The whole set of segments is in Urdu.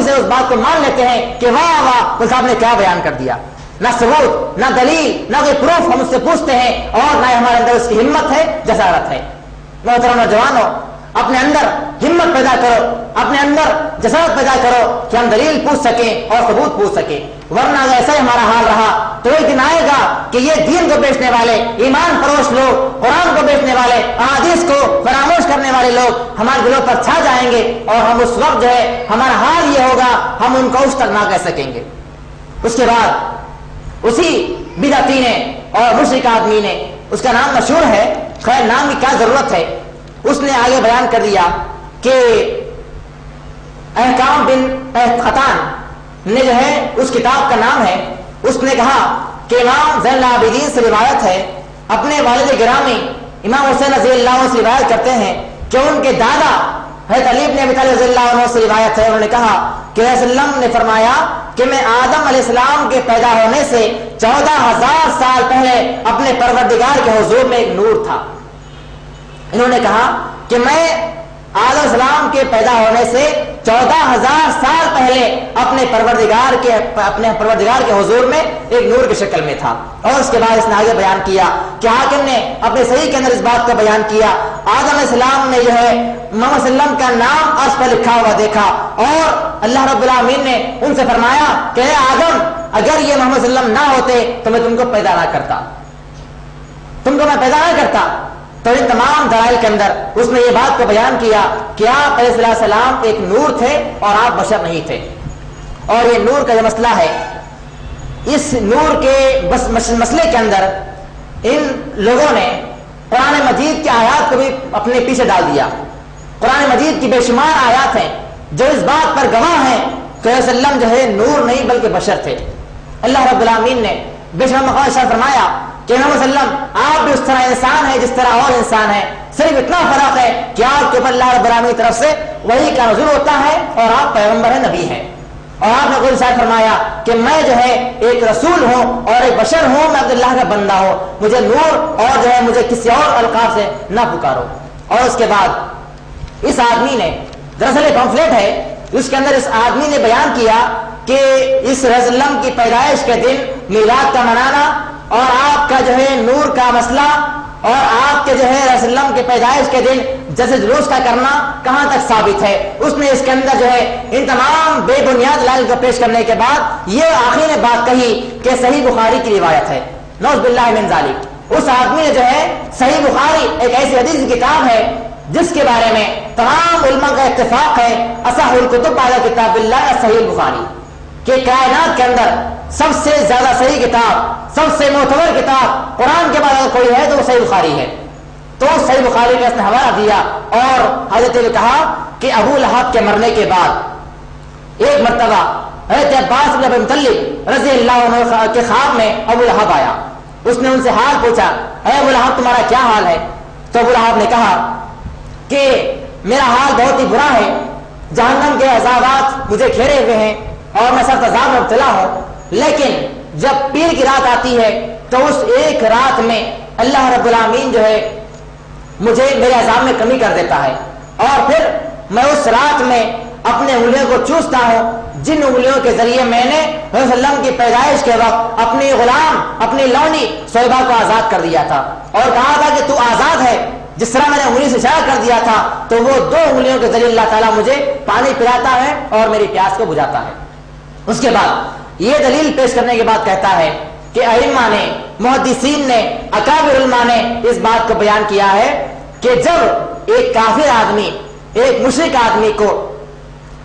سے اس بات کو مان لیتے ہیں کہ واہ واہ وہ صاحب نے کیا بیان کر دیا. نہ ثبوت، نہ دلیل، نہ کوئی پروف ہم اس سے پوچھتے ہیں، اور نہ ہمارے اندر اس کی ہمت ہے، جسارت ہے. محترم نوجوانوں، اپنے اندر ہمت پیدا کرو، اپنے اندر جسارت پیدا کرو کہ ہم دلیل پوچھ سکیں اور ثبوت پوچھ سکیں. ورنہ اگر ایسا ہی ہمارا حال رہا تو ایک دن آئے گا کہ یہ دین کو بیچنے والے، ایمان فروش لوگ، قرآن کو بیچنے والے، احادیث کو فراموش کرنے والے لوگ ہمارے دلوں پر چھا جائیں گے، اور ہم اس وقت جو ہے ہمارا حال یہ ہوگا ہم ان کو اس تک نہ کہہ سکیں گے. اس کے بعد اسی بدعتی نے اور مشرک آدمی نے، اس کا نام مشہور ہے، خیر نام کی کیا ضرورت ہے، اس نے آگے بیان کر دیا کہ احکام بن قطان نے جو ہے اس کتاب کا نام ہے، اس نے کہا کہ امام زین العابدین سے روایت ہے، اپنے والد گرامی امام حسین رضی اللہ عنہ سے روایت کرتے ہیں کہ ان کے دادا حضرت علی بن ابی طالب رضی اللہ عنہ سے روایت ہے، انہوں نے کہا کہ رسول اللہ نے فرمایا کہ میں آدم علیہ السلام کے پیدا ہونے سے 14,000 سال پہلے اپنے پروردگار کے حضور میں ایک نور تھا. انہوں نے کہا کہ میں آدم علیہ السلام کے پیدا ہونے سے 14,000 سال پہلے اپنے پروردگار کے حضور میں ایک نور کی شکل میں تھا. اور اس کے بعد اس نے آگے بیان کیا کہ حاکم نے اپنے صحیح کے اندر اس بات کو بیان کیا، آدم علیہ السلام نے جو ہے محمد صلی اللہ علیہ وسلم کا نام عرش پر لکھا ہوا دیکھا، اور اللہ رب العالمین نے ان سے فرمایا کہ اے آدم، اگر یہ محمد صلی اللہ علیہ وسلم نہ ہوتے تو میں تم کو پیدا نہ کرتا، تم کو میں پیدا نہ کرتا. تو ان تمام دلائل کے اندر اس نے یہ بات کو بیان کیا کہ آپ علیہ السلام ایک نور تھے اور آپ بشر نہیں تھے. اور یہ نور کا جو مسئلہ ہے، اس نور کے مسئلے کے اندر ان لوگوں نے قرآن مجید کی آیات کو بھی اپنے پیچھے ڈال دیا. قرآن مجید کی بے شمار آیات ہیں جو اس بات پر گواہ ہیں کہ علیہ السلام جو ہے نور نہیں بلکہ بشر تھے. اللہ رب العالمین نے بے شمار مقام ارشاد فرمایا کہ محمد صلی اللہ علیہ وسلم آپ بھی اس طرح انسان ہے جس طرح اور انسان ہے، صرف اتنا فرق ہے کہ آپ کے اوپر اللہ رب العالمین کی طرف سے وحی کا نزول ہوتا ہے اور آپ پیغمبر ہیں، نبی ہیں. اور آپ نے خود ارشاد فرمایا کہ میں جو ہے ایک رسول ہوں اور ایک بشر ہوں، میں اللہ کا بندہ ہوں، مجھے نور اور جو ہے مجھے کسی اور القاب سے نہ پکارو. اور اس کے بعد اس آدمی نے، دراصل ایک پمفلیٹ ہے، اس کے اندر اس آدمی نے بیان کیا کہ اس رسول اللہ کی پیدائش کے دن میلاد کا منانا اور آپ کا جو ہے نور کا مسئلہ اور آپ کے جو ہے رسول اللہ کے پیدائش کے دن جیسے جلوس کا کرنا کہاں تک ثابت ہے. اس نے اس کے اندر جو ہے ان تمام بے بنیاد دلائل کو پیش کرنے کے بعد یہ آخری نے بات کہی کہ صحیح بخاری کی روایت ہے، نعوذ باللہ من ذالک. اس آدمی نے جو ہے صحیح بخاری ایک ایسی حدیث کی کتاب ہے جس کے بارے میں تمام علماء کا اتفاق ہے، اصح الکتب بعد کتاب اللہ صحیح بخاری، کہ کائنات کے اندر سب سے زیادہ صحیح کتاب، سب سے معتبر کتاب قرآن کے بعد اگر کوئی ہے تو وہ صحیح بخاری ہے. تو صحیح بخاری کا اس نے حوالہ دیا اور حضرت نے کہا کہ ابو لہب کے مرنے کے بعد ایک مرتبہ حضرت عباس بن ابی مطلب رضی اللہ عنہ کے خواب میں ابو لہب آیا. اس نے ان سے حال پوچھا، اے ابو لہب تمہارا کیا حال ہے؟ تو ابو لہب نے کہا کہ میرا حال بہت ہی برا ہے، جہنم کے عذابات مجھے گھیرے ہوئے ہیں اور میں سخت عذاب میں مبتلا ہوں، لیکن جب پیر کی رات آتی ہے تو اس ایک رات میں اللہ رب العالمین جو ہے مجھے میرے عذاب میں کمی کر دیتا ہے، اور پھر میں اس رات میں اپنے انگلیوں کو چوستا ہوں جن انگلیوں کے ذریعے میں نے رسول اللہ علیہ وسلم کی پیدائش کے وقت اپنی غلام، اپنی لونی صہیبہ کو آزاد کر دیا تھا اور کہا تھا کہ تو آزاد ہے. جس طرح میں نے انگلی سے اشارہ کر دیا تھا تو وہ دو انگلیوں کے ذریعے اللہ تعالیٰ مجھے پانی پلاتا ہے اور میری پیاس کو بجھاتا ہے. اس کے بعد یہ دلیل پیش کرنے کے بعد کہتا ہے کہ ائمہ نے، محدثین نے، اکابر علماء نے اس بات کو بیان کیا ہے کہ جب ایک کافر آدمی، ایک مشرک آدمی کو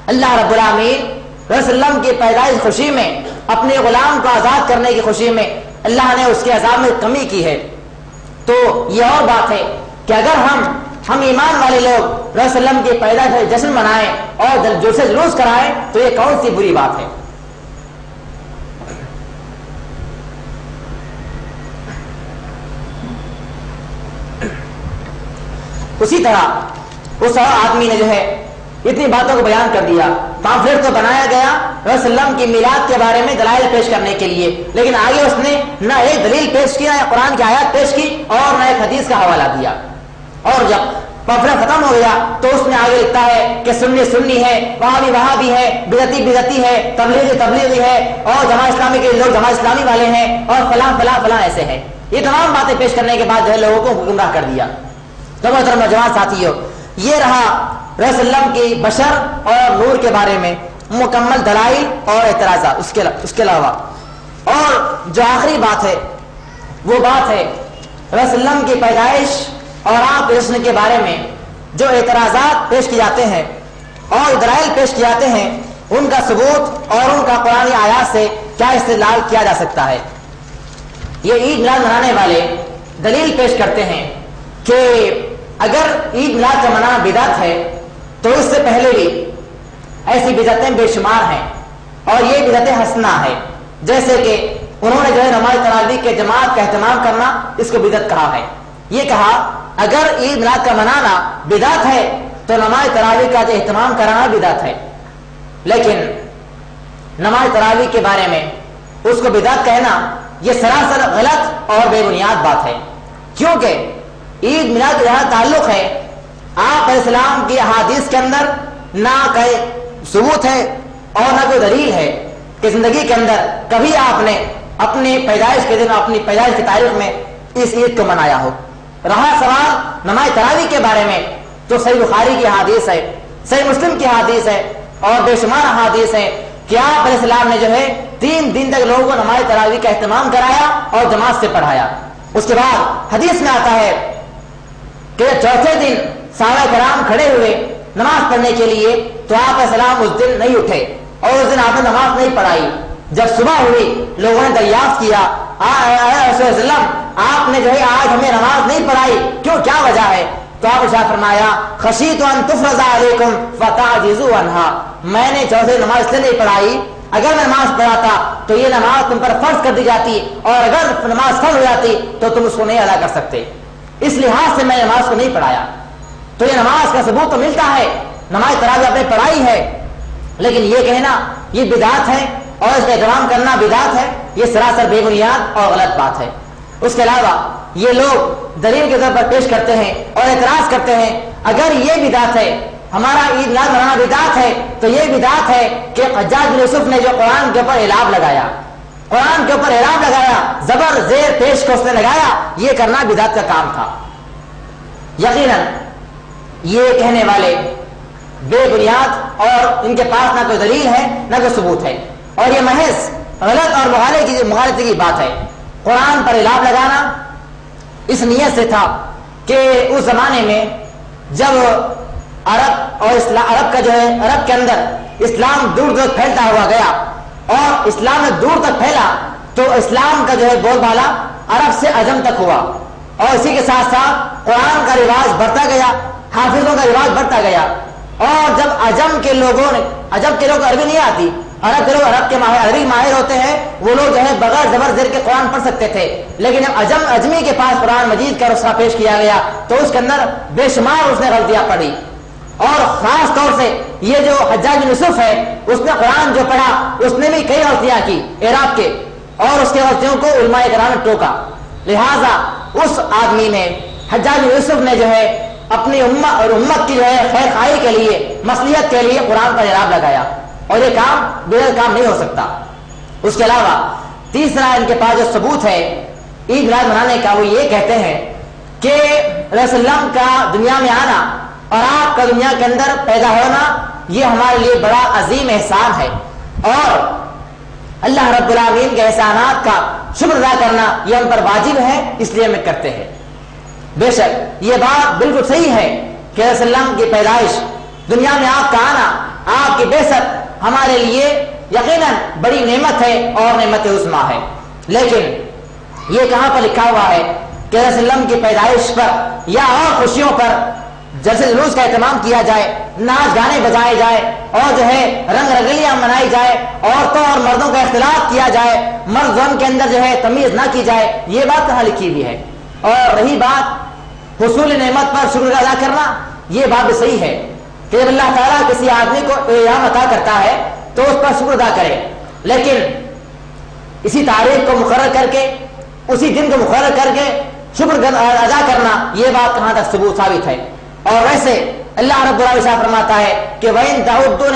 اللہ رب العالمین رسول اللہ کی پیدائش خوشی میں، اپنے غلام کو آزاد کرنے کی خوشی میں اللہ نے اس کے عذاب میں کمی کی ہے، تو یہ اور بات ہے کہ اگر ہم ایمان والے لوگ رسول اللہ کی پیدائش کا جشن منائیں اور جلوس جلوس کرائیں تو یہ کون سی بری بات ہے. اسی طرح اس اور آدمی نے جو ہے اتنی باتوں کو بیان کر دیا. پامفلیٹ تو بنایا گیا رسول اللہ کی میلاد کے بارے میں دلائل پیش کرنے کے لیے، لیکن آگے اس نے نہ ایک دلیل پیش کی، نہ قرآن کی آیات پیش کی اور نہ ایک حدیث کا حوالہ دیا. اور جب پافلا ختم ہو گیا تو اس میں آگے لکھتا ہے کہ سنی سنی ہے، وہابی ہے، بدعتی بدعتی ہے، تبلیغی تبلیغی ہے، اور جماعت اسلامی کے لوگ جماعت اسلامی والے ہیں، اور فلاں فلاں فلاں ایسے ہیں۔ یہ تمام باتیں پیش کرنے کے بعد جو ہے لوگوں کو گمراہ کر دیا۔ تو محترم نوجوان ساتھیو، یہ رہا رسول اللہ کی بشر اور نور کے بارے میں مکمل دلائل اور اعتراضات۔ اس کے علاوہ اور جو آخری بات ہے وہ بات ہے رسول اللہ کی پیدائش اور آپ رسول کے بارے میں جو اعتراضات پیش کیے جاتے ہیں اور دلائل پیش کیے جاتے ہیں، ان کا ثبوت اور ان کا قرآنی آیات سے کیا استدلال کیا جا سکتا ہے۔ یہ عید میلاد منانے والے دلیل پیش کرتے ہیں کہ اگر عید میلاد کا منانا بدعت ہے تو اس سے پہلے بھی ایسی بدعتیں بے شمار ہیں، اور یہ بدعت حسنہ ہے، جیسے کہ انہوں نے جو ہے نماز تراویح کے جماعت کا اہتمام کرنا اس کو بدعت کہا ہے۔ یہ کہا اگر عید میلاد کا منانا بدعت ہے تو نماز تراویح کا جو اہتمام کرانا بدعت ہے، لیکن نماز تراویح کے بارے میں اس کو بدعت کہنا یہ سراسر غلط اور بے بنیاد بات ہے، کیونکہ عید میلاد کا تعلق ہے آپ علیہ السلام کی احادیث کے اندر نہ کوئی ثبوت ہے اور نہ کوئی دلیل ہے کہ زندگی کے اندر کبھی آپ نے اپنی پیدائش کے دن اپنی پیدائش کی تاریخ میں اس عید کو منایا ہو۔ رہا سوال نماز تراویح کے بارے میں تو صحیح بخاری کی حدیث ہے، صحیح مسلم کی حدیث ہے اور بے شمار حدیث ہے کہ آپ علیہ السلام نے جو ہے 3 دن تک لوگوں کو نماز تراویح کا اہتمام کرایا اور جماعت سے پڑھایا۔ اس کے بعد حدیث میں آتا ہے کہ چوتھے دن صحابہ کرام کھڑے ہوئے نماز پڑھنے کے لیے تو آپ علیہ السلام اس دن نہیں اٹھے اور اس دن آپ نے نماز نہیں پڑھائی۔ جب صبح ہوئی لوگوں نے دریافت کیا رسول اللہ آپ نے جو ہے آج ہمیں نماز نہیں پڑھائی، کیوں، کیا وجہ ہے؟ تو آپ نے فرمایا خشیت ان تفرض علیکم فتعجزوا عنہا، میں نے چوتھے نماز اس لیے نہیں پڑھائی، اگر میں نماز پڑھاتا تو یہ نماز تم پر فرض کر دی جاتی، اور اگر نماز فرض ہو جاتی تو تم اس کو نہیں ادا کر سکتے، اس لحاظ سے میں نماز کو نہیں پڑھایا۔ تو یہ نماز کا ثبوت تو ملتا ہے، نماز تراویح آپ نے پڑھائی ہے، لیکن یہ کہنا یہ بدعت ہے اور اس کا اہتمام کرنا بدعت ہے، یہ سراسر بے بنیاد اور غلط بات ہے۔ اس کے علاوہ یہ لوگ دلیل کے طور پر پیش کرتے ہیں اور اعتراض کرتے ہیں اگر یہ بدعت ہے، ہمارا عید میلاد منانا بدعت ہے، تو یہ بدعت ہے کہ حجاج بن یوسف نے جو قرآن کے اوپر اعلاب لگایا، قرآن کے اوپر اعلاب لگایا، زبر زیر پیش کو اس نے لگایا، یہ کرنا بدعت کا کام تھا۔ یقیناً یہ کہنے والے بے بنیاد اور ان کے پاس نہ کوئی دلیل ہے نہ کوئی ثبوت ہے، اور یہ محض غلط اور مغالطے کی بات ہے۔ قرآن پر اعلاب لگانا اس نیت سے تھا کہ اس زمانے میں جب عرب اور عرب کا جو ہے عرب کے اندر اسلام دور دور پھیلتا ہوا گیا اور اسلام میں دور تک پھیلا تو اسلام کا جو ہے بول بالا عرب سے عجم تک ہوا، اور اسی کے ساتھ ساتھ قرآن کا رواج بڑھتا گیا، حافظوں کا رواج بڑھتا گیا، اور جب عجم کے لوگوں نے، عجم کے لوگ عربی نہیں آتی، عرب کے لوگ عرب کے عربی ماہر ہوتے ہیں، وہ لوگ جو ہے بغیر زبر زیر کے قرآن پڑھ سکتے تھے، لیکن جب اجمی کے پاس قرآن مجید کا نسخہ پیش کیا گیا تو اس کے اندر بے شمار اس نے غلطیاں پڑھی، اور خاص طور سے یہ جو حجاج بن یوسف ہے اس نے قرآن جو پڑھا اس نے بھی کئی غلطیاں کی اعراب کے، اور اس کے غلطیوں کو علماء کرام نے ٹوکا، لہذا اس آدمی نے حجاج بن یوسف نے جو ہے اپنی امت اور امت کی جو ہے خیر خواہی کے لیے، مصلحت کے لیے قرآن کا اعراب لگایا، اور یہ کام بغیر کام نہیں ہو سکتا۔ اس کے علاوہ تیسرا ان کے پاس جو ثبوت ہے عید میلاد منانے کا، وہ یہ کہتے ہیں کہ رسول اللہ کا دنیا میں آنا اور آپ کا دنیا کے اندر پیدا ہونا یہ ہمارے لیے بڑا عظیم احسان ہے، اور اللہ رب العالمین کے احسانات کا شکر ادا کرنا یہ ہم پر واجب ہے، اس لیے ہم کرتے ہیں۔ بے شک یہ بات بالکل صحیح ہے کہ رسول اللہ کی پیدائش، دنیا میں آپ کا آنا، آپ کی بعثت ہمارے لیے یقیناً بڑی نعمت ہے اور نعمت عظمیٰ ہے، لیکن یہ کہاں پر لکھا ہوا ہے کہ رسول اللہ کی پیدائش پر یا اور خوشیوں پر جلسے جلوس کا اہتمام کیا جائے، ناچ گانے بجائے جائے، اور جو ہے رنگ رنگلیاں منائی جائے، عورتوں اور مردوں کا اختلاط کیا جائے، مرد زن کے اندر جو ہے تمیز نہ کی جائے، یہ بات کہاں لکھی ہوئی ہے؟ اور رہی بات حصول نعمت پر شکر ادا کرنا، یہ بات بھی صحیح ہے کہ جب اللہ تعالیٰ کسی آدمی کو انعام عطا کرتا ہے تو اس پر شکر ادا کرے، لیکن اسی تاریخ کو مقرر کر کے، اسی دن کو مقرر کر کے شکر ادا کرنا، یہ بات کہاں تک ثبوت ثابت ہے؟ اور ویسے اللہ رب العالمین فرماتا ہے کہ وَإِن تَعُدُّوا